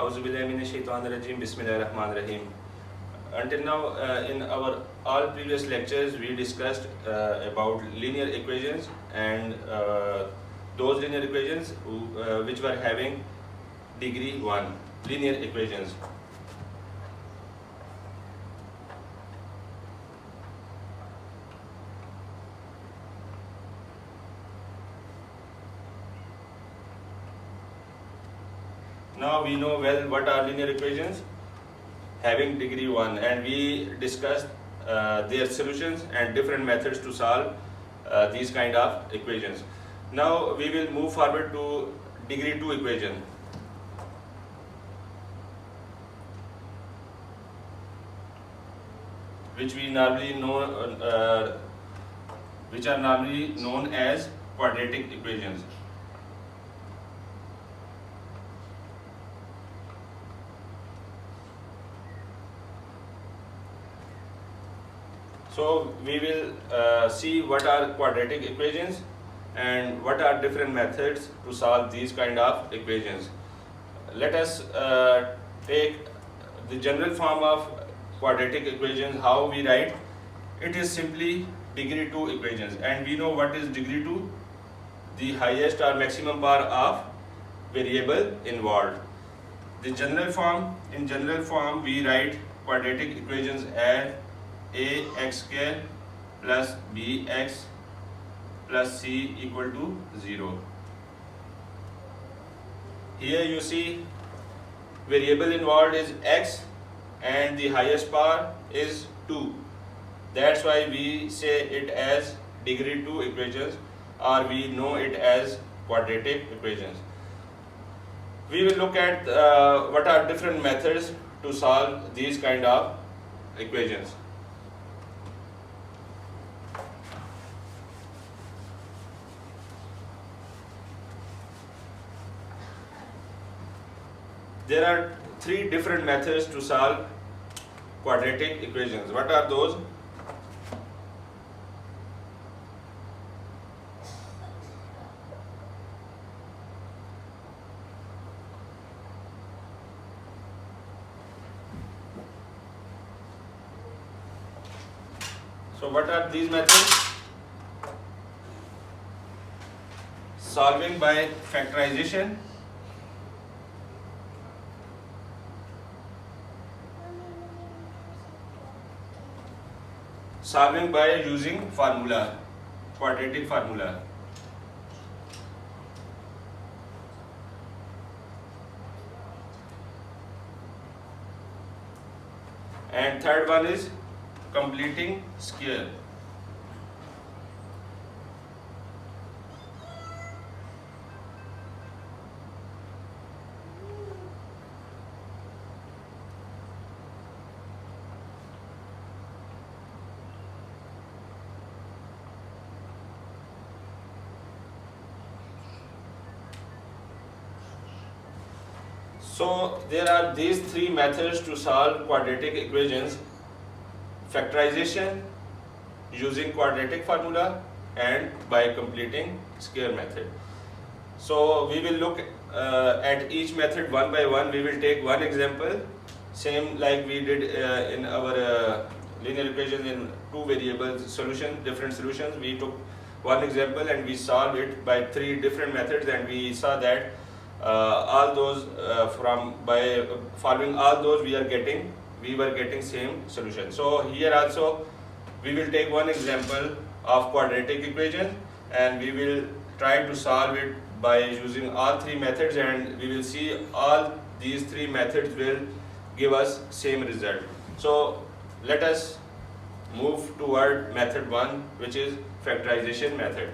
Auzubillahiminash-shaytanir-rajim. Bismillahir-rahmanir-rahim. Until now, in our all previous lectures, we discussed about linear equations and those linear equations which were having degree 1 linear equations. Now we know well what are linear equations having degree 1, and we discussed their solutions and different methods to solve these kind of equations. Now we will move forward to degree 2 equation. Which we normally know, which are normally known as quadratic equations. So we will see what are quadratic equations and what are different methods to solve these kind of equations. Let us take the general form of quadratic equations. How we write it is simply degree 2 equations, and we know what is degree 2, the highest or maximum power of variable involved. The general form, in general form we write quadratic equations as ax square plus bx plus c equal to 0. Here you see variable involved is x and the highest power is 2. That's why we say it as degree 2 equations, or we know it as quadratic equations. We will look at what are different methods to solve these kind of equations. There are 3 different methods to solve quadratic equations. What are those? So what are these methods? Solving by factorization, solving by using formula, quadratic formula, and third one is completing square. So there are these 3 methods to solve quadratic equations: factorization, using quadratic formula, and by completing square method. So we will look at each method one by one. We will take one example, same like we did in our linear equations in 2 variables solution, different solutions. We took one example and we solved it by 3 different methods, and we saw that all those by following all those we were getting same solution. So here also we will take one example of quadratic equation, and we will try to solve it by using all 3 methods, and we will see all these 3 methods will give us same result. So let us move toward method 1, which is factorization method.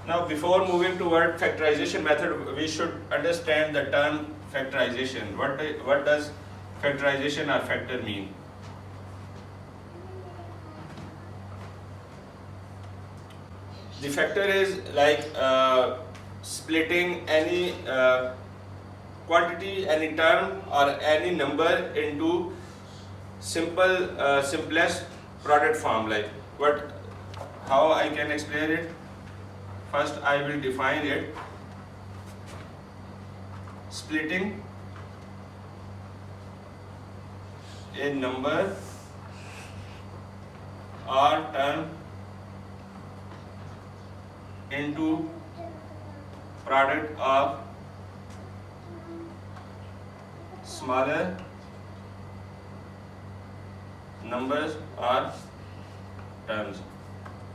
Now, before moving toward factorization method, we should understand the term factorization. What does factorization or factor mean? The factor is like splitting any quantity, any term or any number into simplest product form. Like how I can explain it? First I will define it. Splitting a number or term into product of smaller numbers or terms.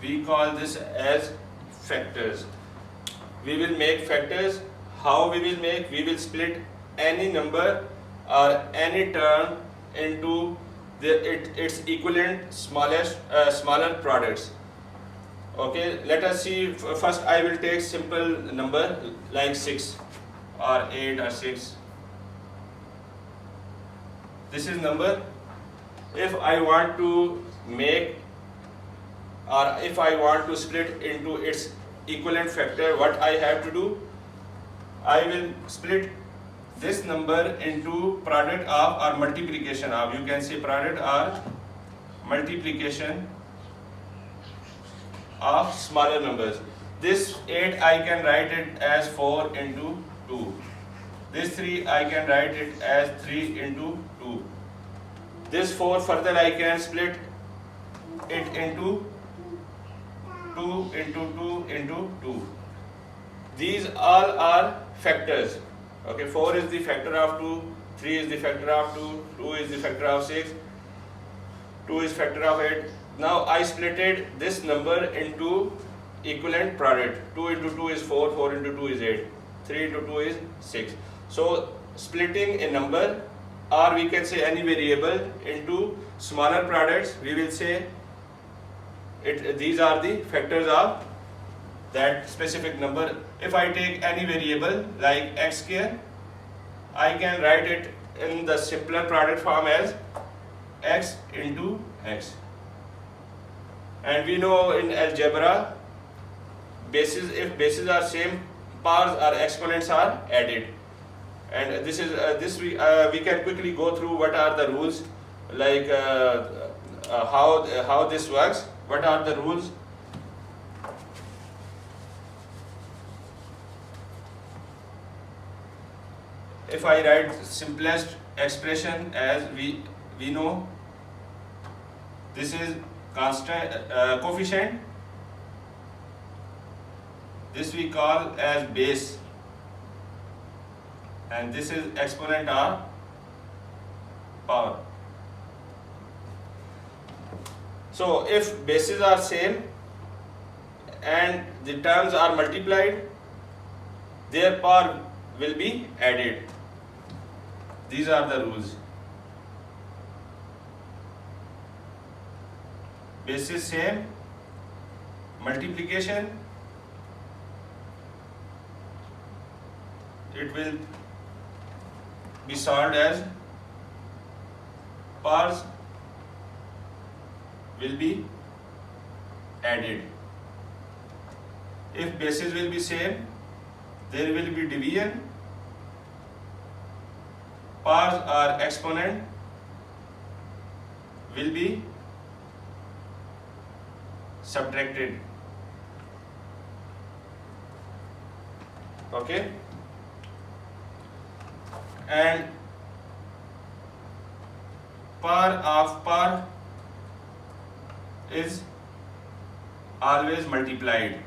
We call this as factors. We will make factors. How we will make? We will split any number or any term into its equivalent smaller products. Okay, let us see. First I will take simple number like 6 or 8 or 6. This is number. If I want to make or if I want to split into its equivalent factor, what I have to do? I will split this number into product of or multiplication of. You can say product or multiplication of smaller numbers. This 8 I can write it as 4 into 2. This 3 I can write it as 3 into 2. This 4 further I can split it into 2 into 2 into 2. These all are factors. Okay, 4 is the factor of 2, 3 is the factor of 2, 2 is the factor of 6, 2 is factor of 8. Now I splitted this number into equivalent product. 2 into 2 is 4, 4 into 2 is 8, 3 into 2 is 6. So splitting a number, or we can say any variable, into smaller products, we will say these are the factors of that specific number. If I take any variable like x square, I can write it in the simpler product form as x into x. And we know in algebra, if bases are same, powers or exponents are added. And this we can quickly go through what are the rules, like how this works. What are the rules? If I write simplest expression as we know, this is constant coefficient. This we call as base, and this is exponent or power. So if bases are same and the terms are multiplied, their power will be added. These are the rules. Bases same, multiplication, it will be solved as powers will be added. If bases will be same, there will be division, powers or exponent will be subtracted. Okay, and power of power is always multiplied.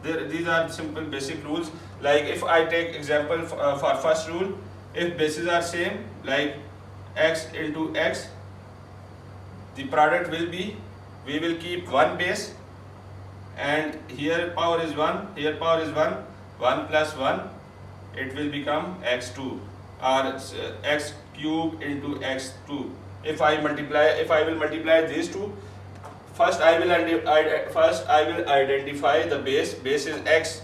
These are simple basic rules. Like if I take example for first rule, if bases are same, like x into x, the product will be, we will keep one base, and here power is 1, here power is 1, 1 plus 1, it will become x2, or x cube into x2. If I will multiply these two, first I will identify the base. Base is x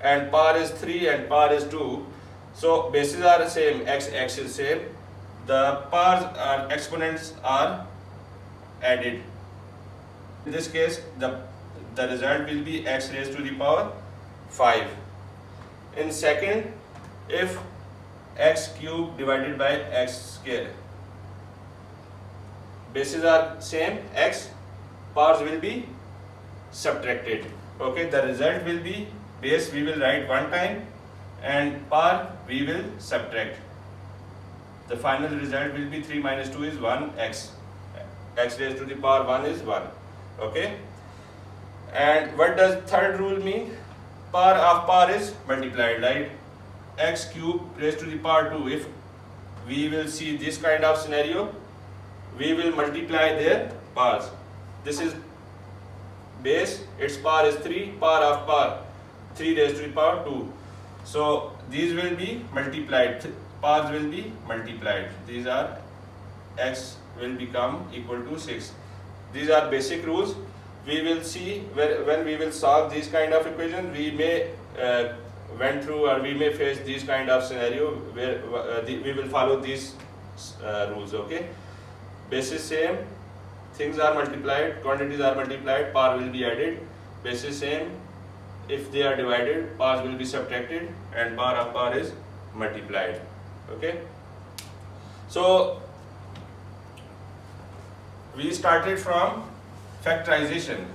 and power is 3 and power is 2. So bases are same, x is same. The powers or exponents are added. In this case, the the result will be x raised to the power 5. In second, if x cube divided by x square, bases are same, x powers will be subtracted. Okay, the result will be base we will write one time and power we will subtract. The final result will be 3 minus 2 is 1 x. X raised to the power 1 is 1. Okay. And what does third rule mean? Power of power is multiplied, right? X cube raised to the power 2. If we will see this kind of scenario, we will multiply their powers. This is base, its power is 3, power of power 3 raised to the power 2. So these will be multiplied, powers will be multiplied. These are x will become equal to 6. These are basic rules. We will see when we will solve these kind of equations, we may went through or we may face these kind of scenario where we will follow these rules. Okay, basis same, things are multiplied, quantities are multiplied, power will be added. Basis same, if they are divided, powers will be subtracted and power of power is multiplied. Okay, so we started from factorization.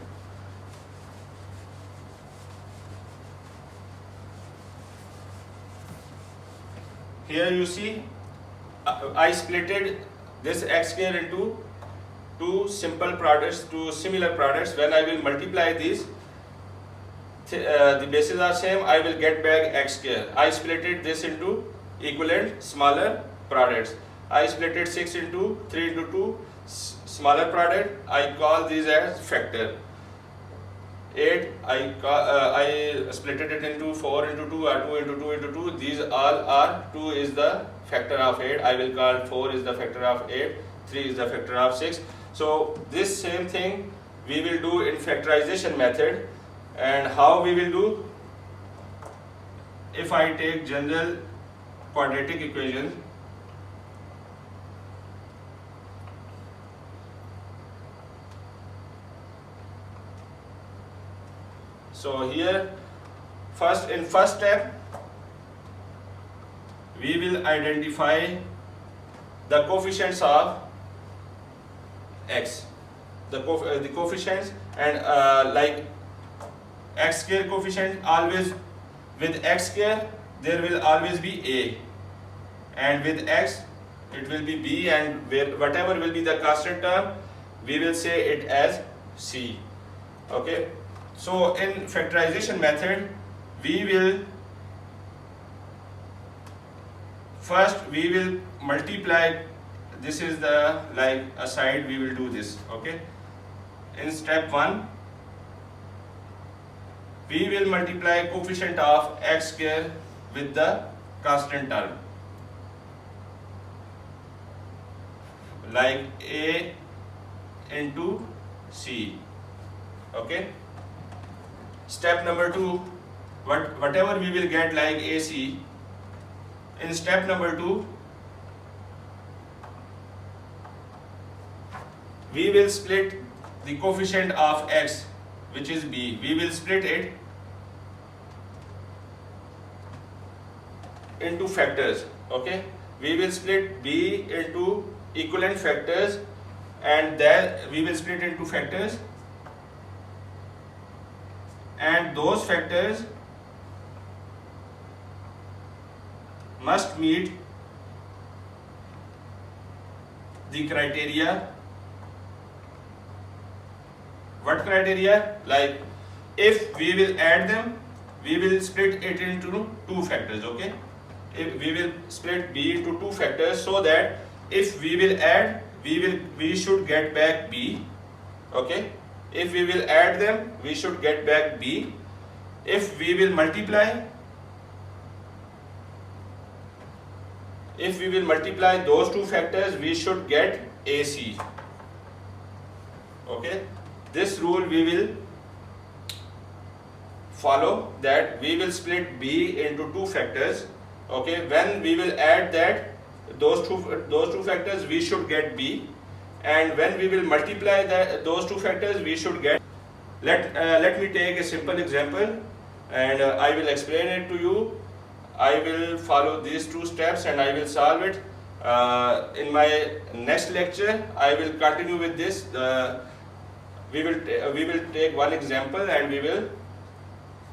Here you see I splitted this x square into two simple products, two similar products. When I will multiply these, the bases are same, I will get back x square. I splitted this into equivalent smaller products. I splitted 6 into 3 into 2 smaller product. I call these as factor. 8 I splitted it into 4 into 2 or 2 into 2 into 2. These all are 2 is the factor of 8. I will call 4 is the factor of 8. 3 is the factor of 6. So this same thing we will do in factorization method. And how we will do? If I take general quadratic equation, so here in first step we will identify the coefficients of x, the coefficients, and like x square coefficient, always with x square there will always be a, and with x it will be b, and whatever will be the constant term we will say it as c. Okay, so in factorization method we will first multiply. This is the like a side we will do this. Okay, in step 1 we will multiply coefficient of x square with the constant term, like a into c. Okay, step number 2, whatever we will get like ac, in step number 2 we will split the coefficient of x, which is b. We will split it into factors. Okay, we will split b into equivalent factors, and then we will split into factors, and those factors must meet the criteria. What criteria? Like if we will add them, we will split it into two factors. Okay, if we will split b into two factors, so that if we will add, we should get back b. Okay, if we will add them, we should get back b. If we will multiply, those two factors, we should get ac. Okay, this rule we will follow, that we will split b into two factors. Okay, when we will add that those two factors, we should get b, and when we will multiply those two factors, we should get, Let me take a simple example, and I will explain it to you. I will follow these two steps and I will solve it. In my next lecture, I will continue with this. We will take one example and we will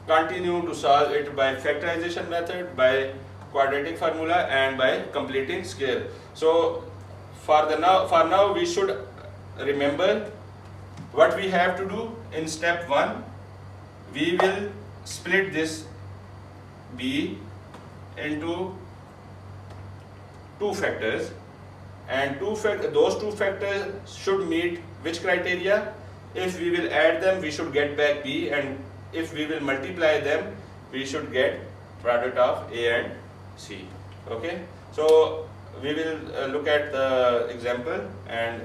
continue to solve it by factorization method, by quadratic formula, and by completing square. So for now we should remember what we have to do. In step 1, we will split this b into two factors, and those two factors should meet which criteria? If we will add them, we should get back b, and if we will multiply them, we should get product of a and c. Okay, so we will look at the example, and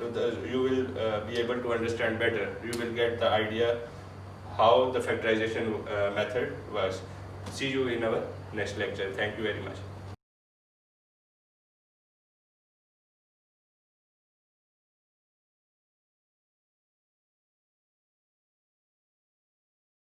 you will be able to understand better. You will get the idea how the factorization method works. See you in our next lecture. Thank you very much.